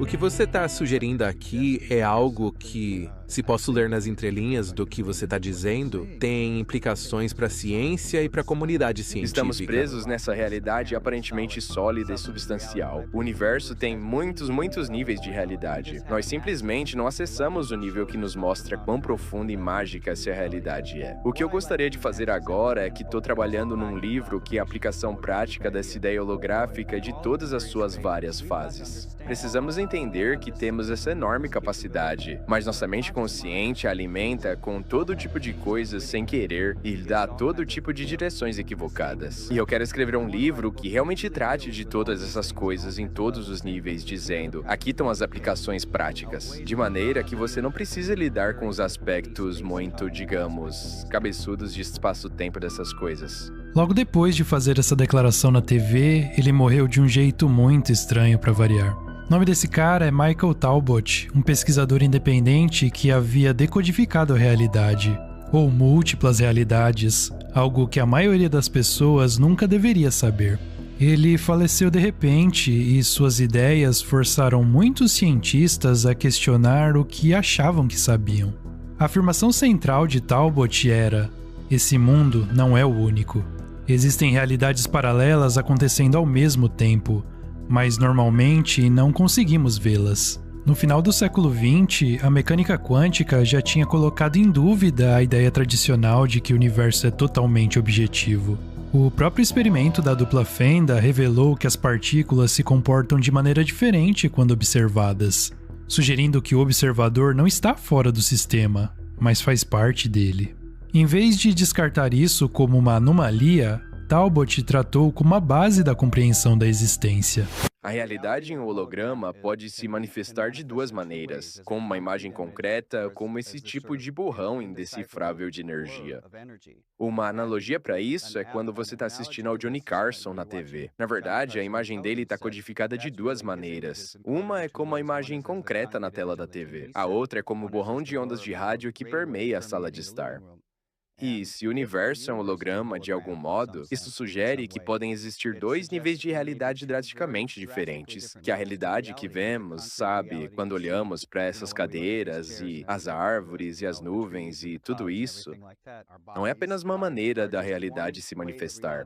O que você está sugerindo aqui é algo que, se posso ler nas entrelinhas do que você está dizendo, tem implicações para a ciência e para a comunidade científica. Estamos presos nessa realidade aparentemente sólida e substancial. O universo tem muitos níveis de realidade. Nós simplesmente não acessamos o nível que nos mostra quão profunda e mágica essa realidade é. O que eu gostaria de fazer agora é que estou trabalhando num livro que é a aplicação prática dessa ideia holográfica de todas as suas várias fases. Precisamos entender que temos essa enorme capacidade, mas nossa mente consciente a alimenta com todo tipo de coisas sem querer e dá todo tipo de direções equivocadas. E eu quero escrever um livro que realmente trate de todas essas coisas em todos os níveis, dizendo, aqui estão as aplicações práticas, de maneira que você não precisa lidar com os aspectos muito, digamos, cabeçudos de espaço-tempo dessas coisas. Logo depois de fazer essa declaração na TV, ele morreu de um jeito muito estranho para variar. O nome desse cara é Michael Talbot, um pesquisador independente que havia decodificado a realidade, ou múltiplas realidades, algo que a maioria das pessoas nunca deveria saber. Ele faleceu de repente e suas ideias forçaram muitos cientistas a questionar o que achavam que sabiam. A afirmação central de Talbot era: esse mundo não é o único. Existem realidades paralelas acontecendo ao mesmo tempo, mas normalmente não conseguimos vê-las. No final do século XX, a mecânica quântica já tinha colocado em dúvida a ideia tradicional de que o universo é totalmente objetivo. O próprio experimento da dupla fenda revelou que as partículas se comportam de maneira diferente quando observadas, sugerindo que o observador não está fora do sistema, mas faz parte dele. Em vez de descartar isso como uma anomalia, Talbot tratou como a base da compreensão da existência. A realidade em um holograma pode se manifestar de duas maneiras, como uma imagem concreta, como esse tipo de borrão indecifrável de energia. Uma analogia para isso é quando você está assistindo ao Johnny Carson na TV. Na verdade, a imagem dele está codificada de duas maneiras. Uma é como a imagem concreta na tela da TV. A outra é como o borrão de ondas de rádio que permeia a sala de estar. E se o universo é um holograma de algum modo, isso sugere que podem existir dois níveis de realidade drasticamente diferentes. Que a realidade que vemos, sabe, quando olhamos para essas cadeiras e as árvores e as nuvens e tudo isso, não é apenas uma maneira da realidade se manifestar.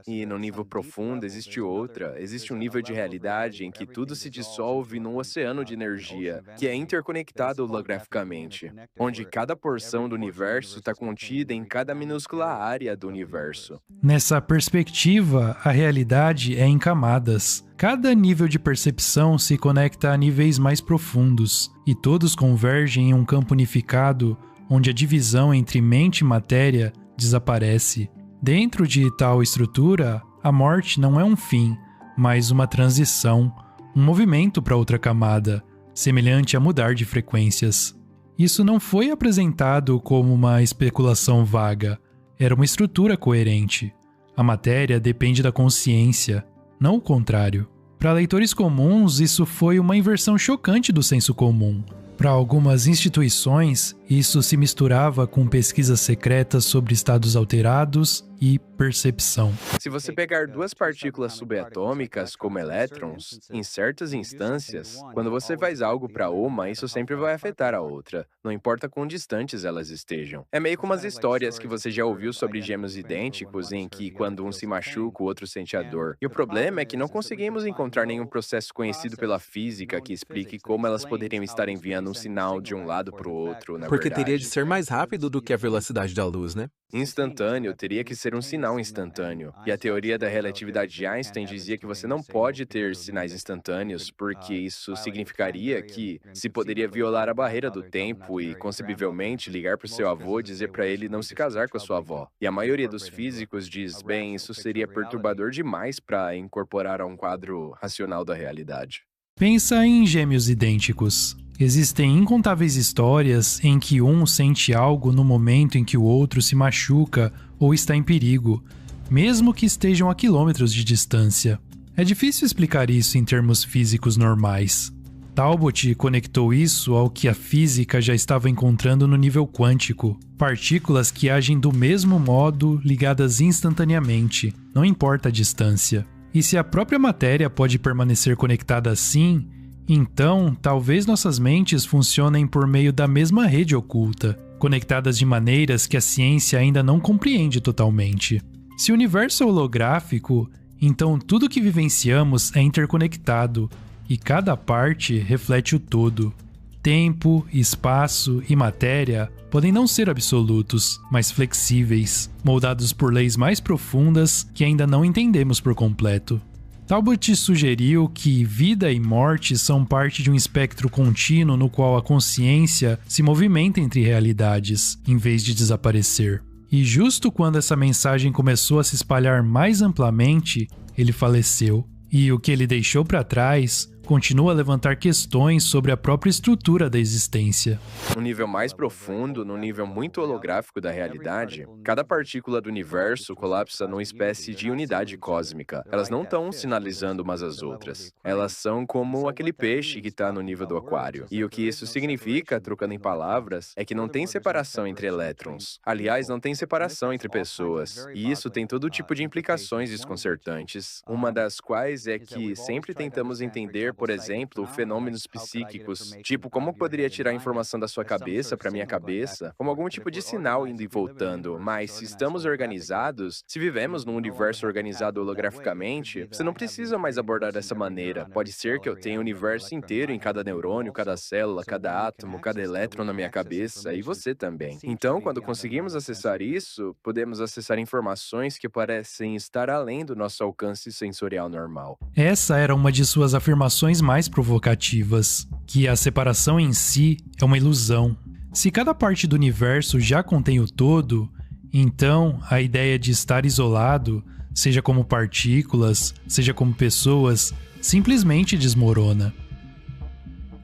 E no nível profundo existe outra, existe um nível de realidade em que tudo se dissolve num oceano de energia, que é interconectado holograficamente, onde cada porção do universo está contida em cada minúscula área do universo. Nessa perspectiva, a realidade é em camadas. Cada nível de percepção se conecta a níveis mais profundos, e todos convergem em um campo unificado, onde a divisão entre mente e matéria desaparece. Dentro de tal estrutura, a morte não é um fim, mas uma transição, um movimento para outra camada, semelhante a mudar de frequências. Isso não foi apresentado como uma especulação vaga, era uma estrutura coerente. A matéria depende da consciência, não o contrário. Para leitores comuns, isso foi uma inversão chocante do senso comum. Para algumas instituições, isso se misturava com pesquisas secretas sobre estados alterados e percepção. Se você pegar duas partículas subatômicas, como elétrons, em certas instâncias, quando você faz algo para uma, isso sempre vai afetar a outra, não importa quão distantes elas estejam. É meio como as histórias que você já ouviu sobre gêmeos idênticos, em que quando um se machuca, o outro sente a dor. E o problema é que não conseguimos encontrar nenhum processo conhecido pela física que explique como elas poderiam estar enviando um sinal de um lado para o outro, na Porque verdade. teria de ser mais rápido do que a velocidade da luz, né? Instantâneo teria que ser um sinal instantâneo. E a teoria da relatividade de Einstein dizia que você não pode ter sinais instantâneos, porque isso significaria que se poderia violar a barreira do tempo e, concebivelmente, ligar para o seu avô e dizer para ele não se casar com a sua avó. E a maioria dos físicos diz, bem, isso seria perturbador demais para incorporar a um quadro racional da realidade. Pensa em gêmeos idênticos. Existem incontáveis histórias em que um sente algo no momento em que o outro se machuca ou está em perigo, mesmo que estejam a quilômetros de distância. É difícil explicar isso em termos físicos normais. Talbot conectou isso ao que a física já estava encontrando no nível quântico. Partículas que agem do mesmo modo, ligadas instantaneamente, não importa a distância. E se a própria matéria pode permanecer conectada assim, Então, talvez nossas mentes funcionem por meio da mesma rede oculta, conectadas de maneiras que a ciência ainda não compreende totalmente. Se o universo é holográfico, então tudo que vivenciamos é interconectado e cada parte reflete o todo. Tempo, espaço e matéria podem não ser absolutos, mas flexíveis, moldados por leis mais profundas que ainda não entendemos por completo. Talbot sugeriu que vida e morte são parte de um espectro contínuo no qual a consciência se movimenta entre realidades, em vez de desaparecer. E justo quando essa mensagem começou a se espalhar mais amplamente, ele faleceu. E o que ele deixou para trás continua a levantar questões sobre a própria estrutura da existência. No nível mais profundo, no nível muito holográfico da realidade, cada partícula do universo colapsa numa espécie de unidade cósmica. Elas não estão sinalizando umas às outras. Elas são como aquele peixe que está no nível do aquário. E o que isso significa, trocando em palavras, é que não tem separação entre elétrons. Aliás, não tem separação entre pessoas. E isso tem todo tipo de implicações desconcertantes, uma das quais é que sempre tentamos entender, por exemplo, fenômenos psíquicos, tipo como poderia tirar informação da sua cabeça para minha cabeça, como algum tipo de sinal indo e voltando. Mas se estamos organizados, se vivemos num universo organizado holograficamente, você não precisa mais abordar dessa maneira. Pode ser que eu tenha o universo inteiro em cada neurônio, cada célula, cada átomo, cada elétron na minha cabeça, e você também. Então, quando conseguimos acessar isso, podemos acessar informações que parecem estar além do nosso alcance sensorial normal. Essa era uma de suas afirmações mais provocativas, que a separação em si é uma ilusão. Se cada parte do universo já contém o todo, então a ideia de estar isolado, seja como partículas, seja como pessoas, simplesmente desmorona.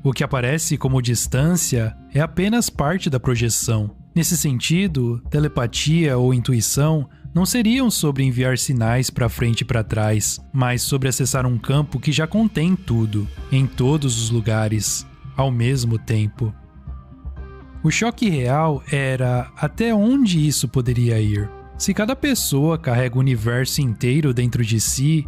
O que aparece como distância é apenas parte da projeção. Nesse sentido, telepatia ou intuição não seriam sobre enviar sinais para frente e para trás, mas sobre acessar um campo que já contém tudo, em todos os lugares, ao mesmo tempo. O choque real era até onde isso poderia ir. Se cada pessoa carrega o universo inteiro dentro de si,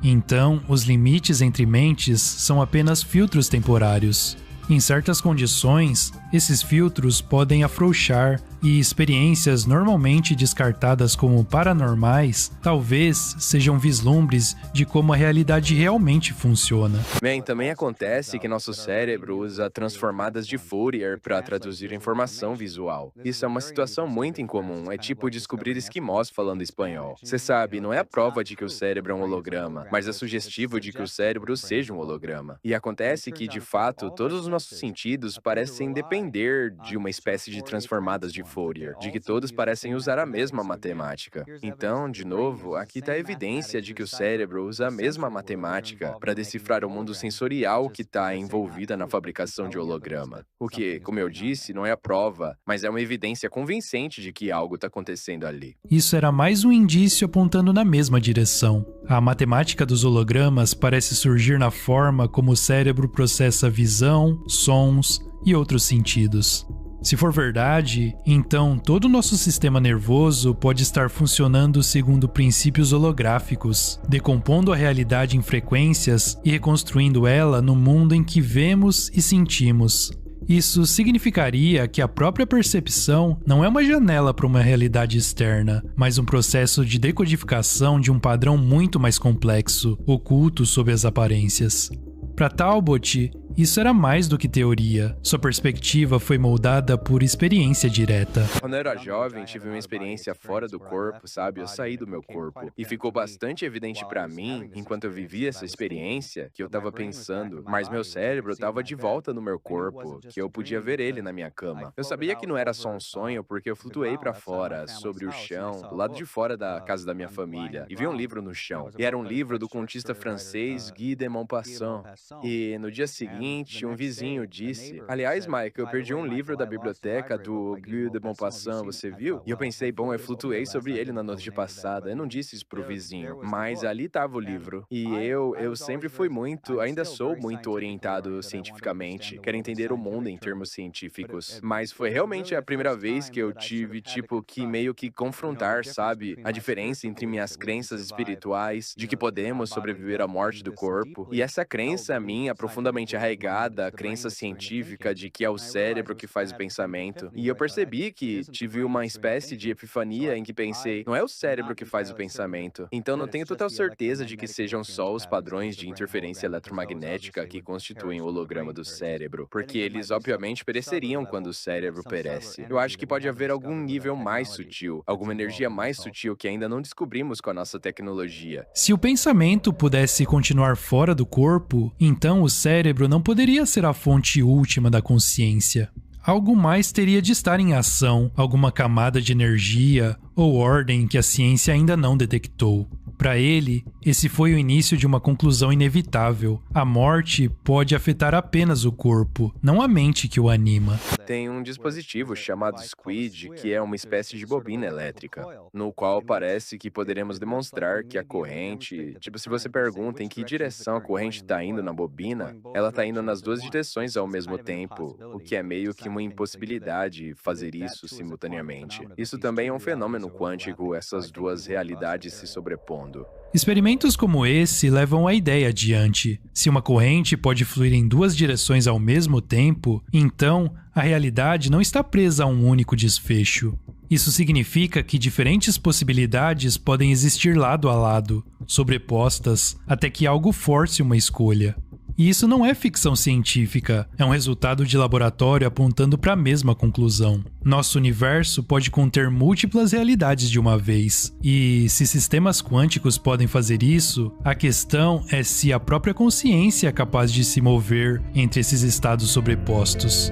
então os limites entre mentes são apenas filtros temporários. Em certas condições, esses filtros podem afrouxar e experiências normalmente descartadas como paranormais talvez sejam vislumbres de como a realidade realmente funciona. Bem, também acontece que nosso cérebro usa transformadas de Fourier para traduzir informação visual. Isso é uma situação muito incomum, é tipo descobrir esquimós falando espanhol. Você sabe, não é a prova de que o cérebro é um holograma, mas é sugestivo de que o cérebro seja um holograma. E acontece que, de fato, todos os nossos sentidos parecem depender de uma espécie de transformadas de Fourier, de que todos parecem usar a mesma matemática. Então, de novo, aqui está a evidência de que o cérebro usa a mesma matemática para decifrar o mundo sensorial que está envolvida na fabricação de holograma. O que, como eu disse, não é a prova, mas é uma evidência convincente de que algo está acontecendo ali. Isso era mais um indício apontando na mesma direção. A matemática dos hologramas parece surgir na forma como o cérebro processa visão, sons e outros sentidos. Se for verdade, então todo o nosso sistema nervoso pode estar funcionando segundo princípios holográficos, decompondo a realidade em frequências e reconstruindo ela no mundo em que vemos e sentimos. Isso significaria que a própria percepção não é uma janela para uma realidade externa, mas um processo de decodificação de um padrão muito mais complexo, oculto sob as aparências. Para Talbot, isso era mais do que teoria. Sua perspectiva foi moldada por experiência direta. Quando eu era jovem, tive uma experiência fora do corpo, sabe? Eu saí do meu corpo. E ficou bastante evidente para mim, enquanto eu vivia essa experiência, que eu estava pensando, mas meu cérebro estava de volta no meu corpo, que eu podia ver ele na minha cama. Eu sabia que não era só um sonho, porque eu flutuei para fora, sobre o chão, do lado de fora da casa da minha família, e vi um livro no chão. E era um livro do contista francês Guy de Maupassant. E no dia seguinte, um vizinho disse: aliás, Mike, eu perdi um livro da biblioteca do Guy de Maupassant, você viu? E eu pensei, bom, eu flutuei sobre ele na noite passada. Eu não disse isso pro vizinho, mas ali estava o livro. E eu sempre fui muito, ainda sou muito orientado cientificamente. Quero entender o mundo em termos científicos. Mas foi realmente a primeira vez que eu tive, tipo, que meio que confrontar, sabe? A diferença entre minhas crenças espirituais, de que podemos sobreviver à morte do corpo, e essa crença minha profundamente arraigada arraigada a crença científica de que é o cérebro que faz o pensamento. E eu percebi que tive uma espécie de epifania em que pensei, não é o cérebro que faz o pensamento. Então não tenho total certeza de que sejam só os padrões de interferência eletromagnética que constituem o holograma do cérebro, porque eles obviamente pereceriam quando o cérebro perece. Eu acho que pode haver algum nível mais sutil, alguma energia mais sutil que ainda não descobrimos com a nossa tecnologia. Se o pensamento pudesse continuar fora do corpo, então o cérebro não poderia ser a fonte última da consciência. Algo mais teria de estar em ação, alguma camada de energia ou ordem que a ciência ainda não detectou. Para ele, esse foi o início de uma conclusão inevitável. A morte pode afetar apenas o corpo, não a mente que o anima. Tem um dispositivo chamado Squid, que é uma espécie de bobina elétrica, no qual parece que poderemos demonstrar que a corrente, se você pergunta em que direção a corrente está indo na bobina, ela está indo nas duas direções ao mesmo tempo, o que é meio que uma impossibilidade fazer isso simultaneamente. Isso também é um fenômeno quântico, essas duas realidades se sobrepondo. Experimentos como esse levam a ideia adiante. Se uma corrente pode fluir em duas direções ao mesmo tempo, então a realidade não está presa a um único desfecho. Isso significa que diferentes possibilidades podem existir lado a lado, sobrepostas, até que algo force uma escolha. E isso não é ficção científica, é um resultado de laboratório apontando para a mesma conclusão. Nosso universo pode conter múltiplas realidades de uma vez, e se sistemas quânticos podem fazer isso, a questão é se a própria consciência é capaz de se mover entre esses estados sobrepostos.